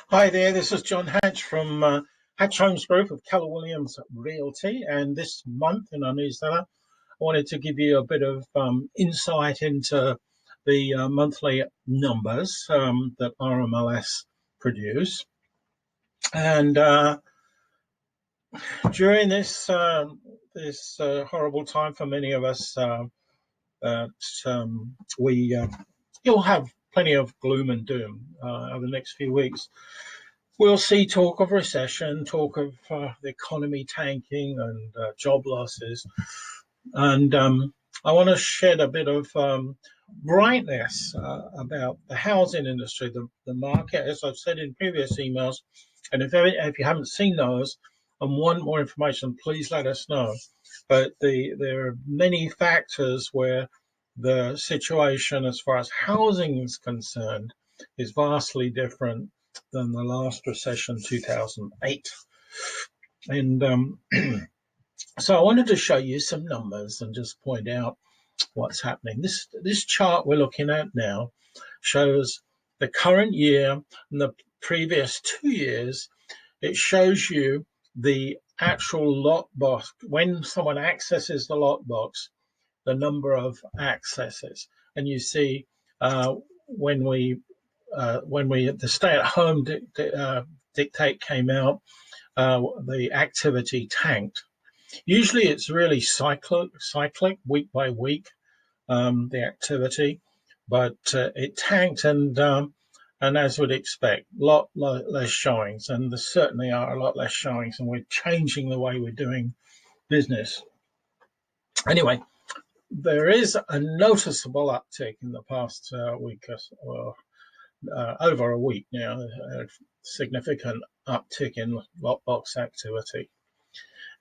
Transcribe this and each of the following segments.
Hi there, this is John Hatch from Hatch Homes Group of Keller Williams Realty. And this month in our newsletter, I wanted to give you a bit of insight into the monthly numbers that RMLS produce. And during this horrible time for many of us, you'll have plenty of gloom and doom over the next few weeks. We'll see talk of recession, talk of the economy tanking and job losses. And I want to shed a bit of brightness about the housing industry, the market, as I've said in previous emails. And if you haven't seen those and want more information, please let us know. But there are many factors where the situation as far as housing is concerned is vastly different than the last recession, 2008. And so I wanted to show you some numbers and just point out what's happening. This chart we're looking at now shows the current year and the previous 2 years. It shows you the actual lot box. When someone accesses the lot box, the number of accesses. And you see when the stay-at-home dictate came out, the activity tanked. Usually it's really cyclic, week by week, the activity, but it tanked, and as we'd expect, a lot less showings, and there certainly are a lot less showings, and we're changing the way we're doing business. Anyway, there is a noticeable uptick in the past week, or over a week now, a significant uptick in lockbox activity.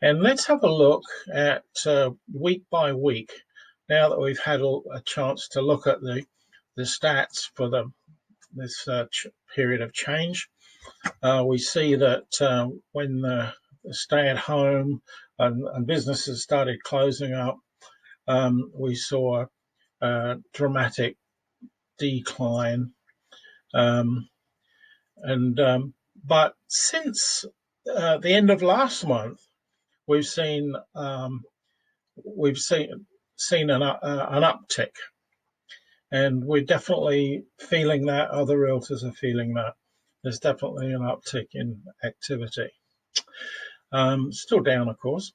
And let's have a look at week by week, now that we've had a chance to look at the stats for this period of change. We see that when the stay-at-home and businesses started closing up, we saw a dramatic decline. But since the end of last month, we've seen an uptick, and we're definitely feeling that. Other realtors are feeling that. There's definitely an uptick in activity. Still down, of course.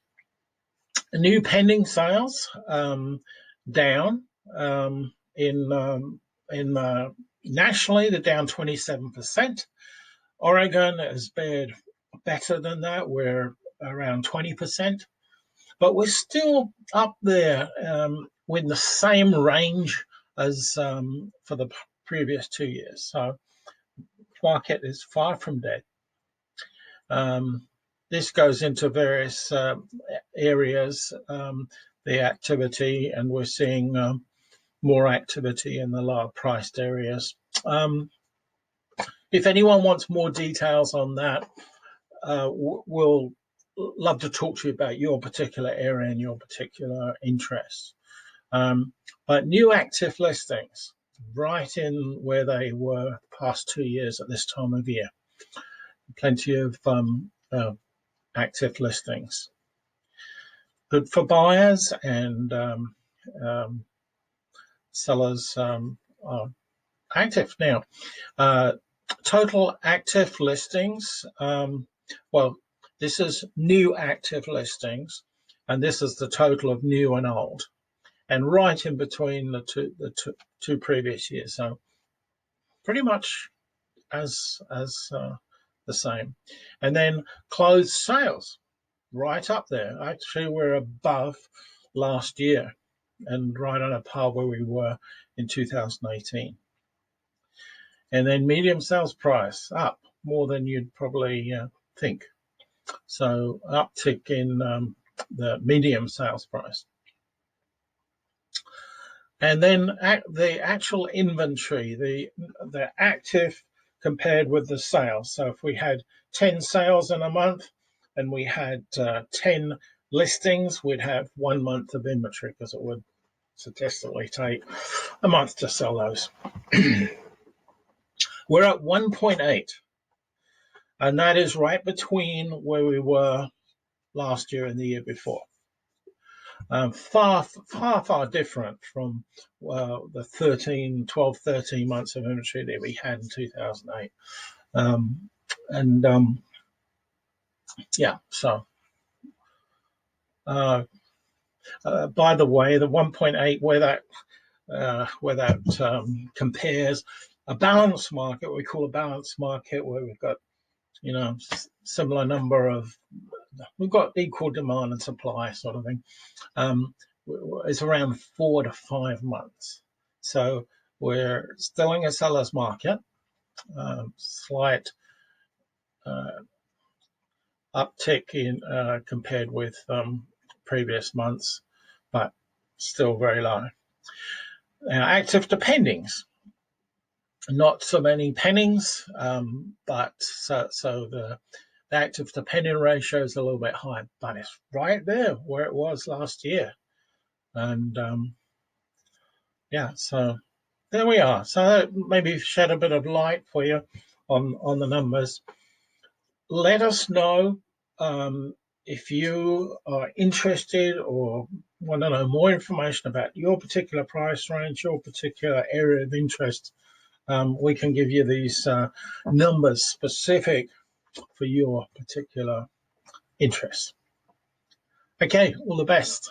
New pending sales down nationally. They're down 27%. Oregon has fared better than that. We're around 20%, but we're still up there with the same range as for the previous 2 years. So market is far from dead. This goes into various areas, the activity, and we're seeing more activity in the lower priced areas. If anyone wants more details on that, we'll love to talk to you about your particular area and your particular interests. But new active listings, right in where they were the past 2 years at this time of year. Plenty of active listings. Good for buyers, and sellers are active now. Total active listings, well, this is new active listings, and this is the total of new and old, and right in between the two previous years. So pretty much as the same. And then closed sales, right up there. Actually, we're above last year and right on a par where we were in 2018. And then medium sales price up more than you'd probably think. So uptick in the medium sales price. And then the actual inventory, the active compared with the sales. So if we had 10 sales in a month and we had 10 listings, we'd have 1 month of inventory, because it would statistically take a month to sell those. We're at 1.8 and that is right between where we were last year and the year before. Far different from the 12, 13 months of inventory that we had in 2008. And yeah, so by the way, the 1.8, where that compares a balanced market, what we call a balanced market, where we've got, similar number of, we've got equal demand and supply sort of thing. It's around 4 to 5 months. So we're still in a seller's market, slight uptick in compared with previous months, but still very low. Now, active dependings, not so many pennings, but so the active depending ratio is a little bit high, but it's right there where it was last year. And yeah, so there we are. So maybe shed a bit of light for you on the numbers. Let us know if you are interested or want to know more information about your particular price range, your particular area of interest. We can give you these numbers specific for your particular interest. Okay, all the best.